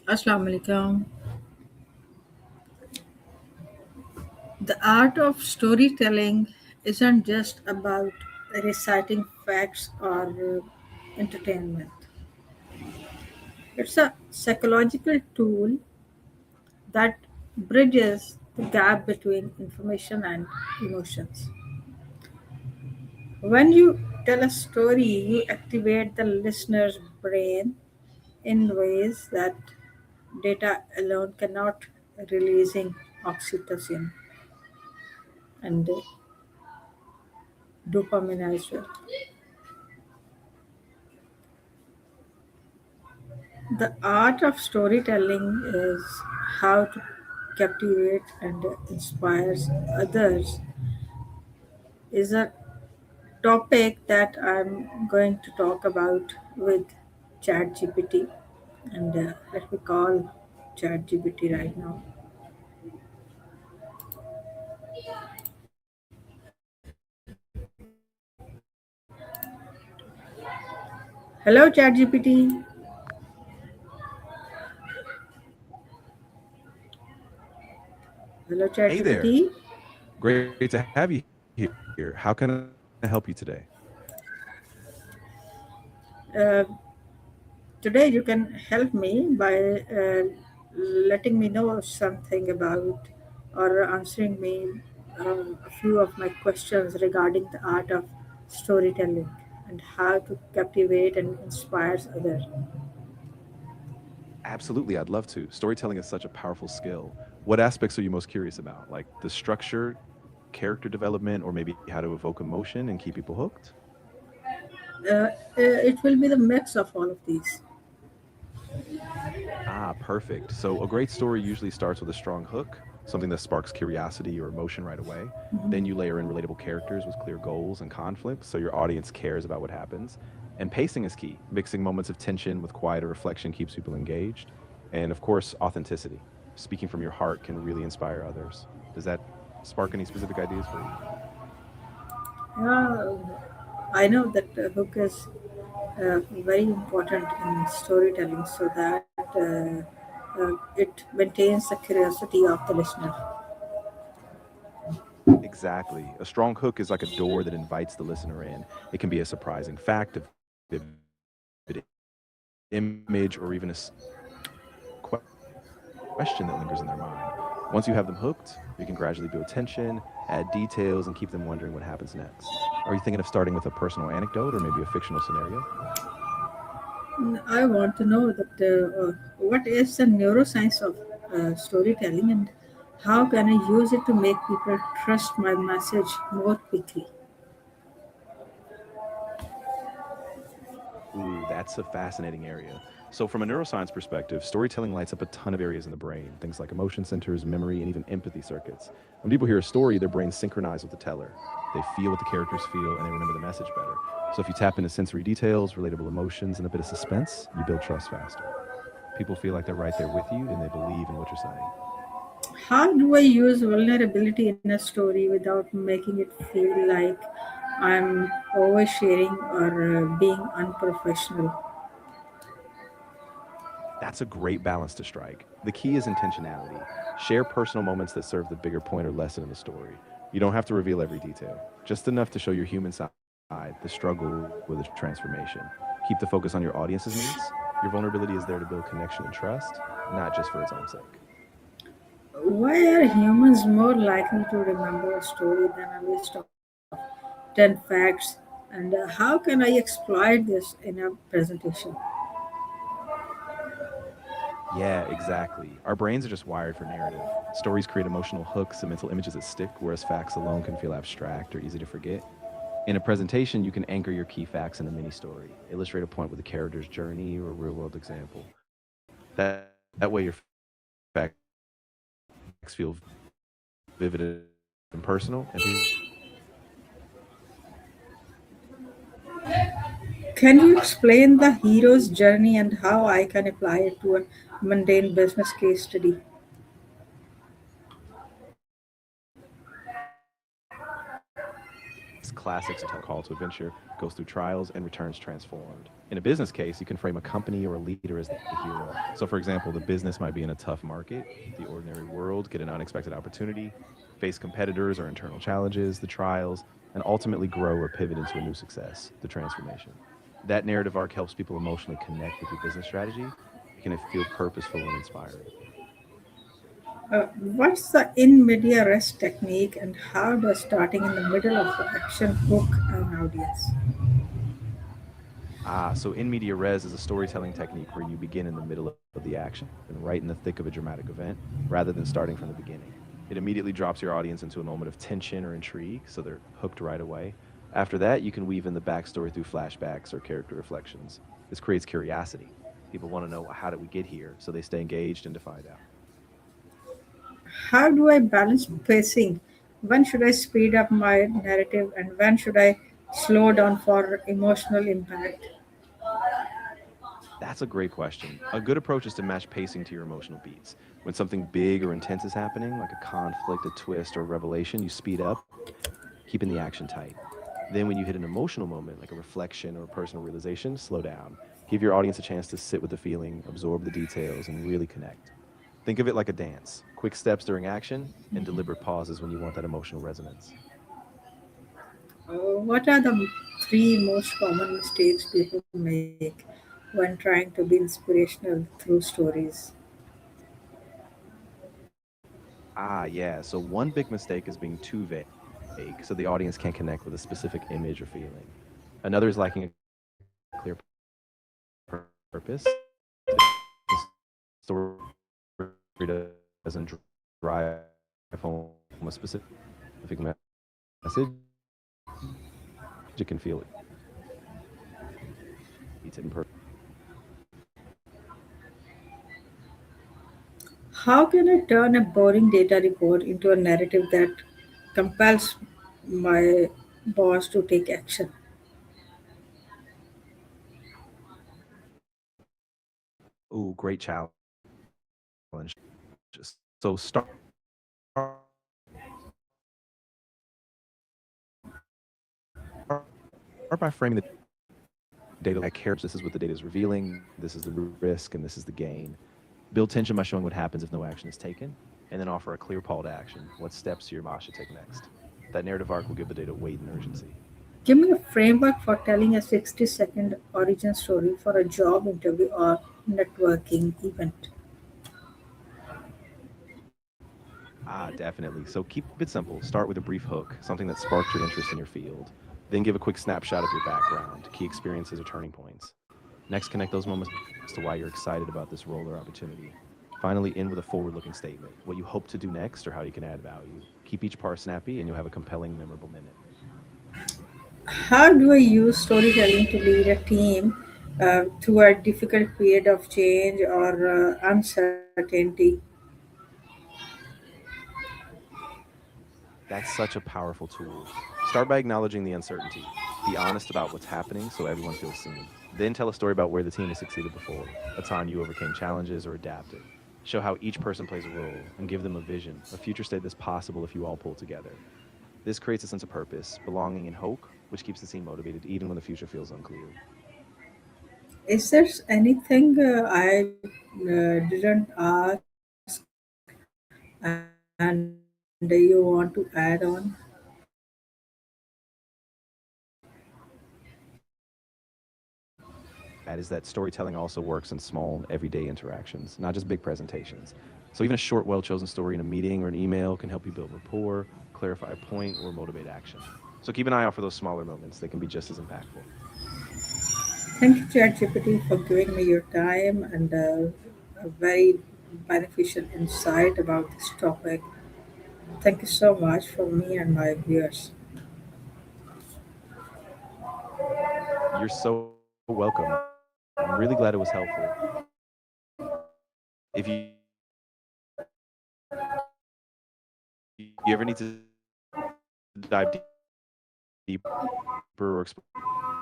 Assalamu alaikum. The art of storytelling isn't just about reciting facts or entertainment. It's a psychological tool that bridges the gap between information and emotions. When you tell a story, you activate the listener's brain in ways that data alone cannot, releasing oxytocin and dopamine as well. The art of storytelling is how to captivate and inspires others is a topic that I'm going to talk about with ChatGPT, and let me call ChatGPT right now. Hello, ChatGPT. Hello, Hey there. ChatGPT. Great to have you here. How can I help you today? Uh, Today, you can help me by letting me know something about or answering me a few of my questions regarding the art of storytelling and how to captivate and inspire others. Absolutely, I'd love to. Storytelling is such a powerful skill. What aspects are you most curious about? Like the structure, character development, or maybe how to evoke emotion and keep people hooked? It will be the mix of all of these. Ah, perfect. So, a great story usually starts with a strong hook, something that sparks curiosity or emotion right away. Then you layer in relatable characters with clear goals and conflicts so your audience cares about what happens. And pacing is key. Mixing moments of tension with quieter reflection keeps people engaged. And of course, authenticity. Speaking from your heart can really inspire others. Does that spark any specific ideas for you? Yeah, I know that hook is very important in storytelling so that it maintains the curiosity of the listener. Exactly. A strong hook is like a door that invites the listener in. It can be a surprising fact, a vivid image, or even question that lingers in their mind. Once you have them hooked, you can gradually build tension, add details, and keep them wondering what happens next. Are you thinking of starting with a personal anecdote or maybe a fictional scenario? I want to know that what is the neuroscience of storytelling and how can I use it to make people trust my message more quickly? Ooh, that's a fascinating area. So, from a neuroscience perspective, storytelling lights up a ton of areas in the brain, things like emotion centers, memory, and even empathy circuits. When people hear a story, their brains synchronize with the teller. They feel what the characters feel and they remember the message better. So, if you tap into sensory details, relatable emotions, and a bit of suspense, you build trust faster. People feel like they're right there with you and they believe in what you're saying. How do I use vulnerability in a story without making it feel like I'm oversharing or being unprofessional? That's a great balance to strike. The key is intentionality. Share personal moments that serve the bigger point or lesson in the story. You don't have to reveal every detail, just enough to show your human side, the struggle with the transformation. Keep the focus on your audience's needs. Your vulnerability is there to build connection and trust, not just for its own sake. Why are humans more likely to remember a story than a list of 10 facts? And how can I exploit this in a presentation? Yeah, exactly. Our brains are just wired for narrative. Stories create emotional hooks and mental images that stick, whereas facts alone can feel abstract or easy to forget. In a presentation, you can anchor your key facts in a mini story, illustrate a point with a character's journey or a real world example. That way, your facts feel vivid and personal, and people feel like they're right there with you. Can you explain the hero's journey and how I can apply it to a mundane business case study? Yes, classic example. classics and tell a call to adventure, goes through trials and returns transformed. In a business case, you can frame a company or a leader as the hero. So, for example, the business might be in a tough market, the ordinary world get an unexpected opportunity, face competitors or internal challenges, the trials, and ultimately grow or pivot into a new success, the transformation. That narrative arc helps people emotionally connect with your business strategy, making it feel purposeful and inspiring. What's the in media res technique, and how does starting in the middle of the action hook an audience? So in media res is a storytelling technique where you begin in the middle of the action, right in the thick of a dramatic event, rather than starting from the beginning. It immediately drops your audience into a moment of tension or intrigue, so they're hooked right away. After that, you can weave in the backstory through flashbacks or character reflections. This creates curiosity. People want to know, how did we get here? So they stay engaged and to find out. How do I balance pacing? When should I speed up my narrative, and when should I slow down for emotional impact? That's a great question. A good approach is to match pacing to your emotional beats. When something big or intense is happening, like a conflict, a twist, or a revelation, you speed up, keeping the action tight. Then, when you hit an emotional moment, like a reflection or a personal realization, slow down. Give your audience a chance to sit with the feeling, absorb the details, and really connect. Think of it like a dance: quick steps during action and deliberate pauses when you want that emotional resonance. What are the three most common mistakes people make when trying to be inspirational through stories? Yeah. So, one big mistake is being too vague, so the audience can't connect with a specific image or feeling. Another is lacking a clear purpose. If the story doesn't drive home a specific message, it can feel empty. Then you can feel How can I turn a boring data report into a narrative that compels my boss to take action? Ooh, great challenge. So start by framing the data like characters. This is where the story takes place. Then give a quick snapshot of your background, key experiences, or turning points. Next, connect those moments to why you're excited about this role or opportunity. This is the risk and this is the gain. Build tension by showing what happens if no action is taken, and then offer a clear call to action. What steps your boss should take next? That narrative arc will give the data weight and urgency. Give me a framework for telling a 60-second origin story for a job interview or networking event. Definitely. So keep it simple. Start with a brief hook, something that sparked your interest in your field. Then give a quick snapshot of your background, key experiences, or turning points. Next, connect those moments to why you're excited about this role or opportunity. Finally, end with a forward looking statement, what you hope to do next or how you can add value. Keep each part snappy, and you'll have a compelling, memorable minute. How do I use storytelling to lead a team through a difficult period of change or uncertainty? That's such a powerful tool. Start by acknowledging the uncertainty. Be honest about what's happening so everyone feels seen. Then tell a story about where the team has succeeded before, a time you overcame challenges or adapted. Show how each person plays a role and give them a vision, a future state that's possible if you all pull together. This creates a sense of purpose, belonging, and hope, which keeps the team motivated even when the future feels unclear. Is there anything I didn't ask and you want to add on? What I would add is that storytelling also works in small, everyday interactions, not just big presentations. So even a short, well chosen story in a meeting or an email can help you build rapport, clarify a point, or motivate action. So keep an eye out for those smaller moments. They can be just as impactful. Thank you, ChatGPT, for giving me your time and a very beneficial insight about this topic. Thank you so much for me and my viewers. You're so welcome. I'm really glad it was helpful. If you ever need to dive deeper or explore more details, let me know. I'm here to help.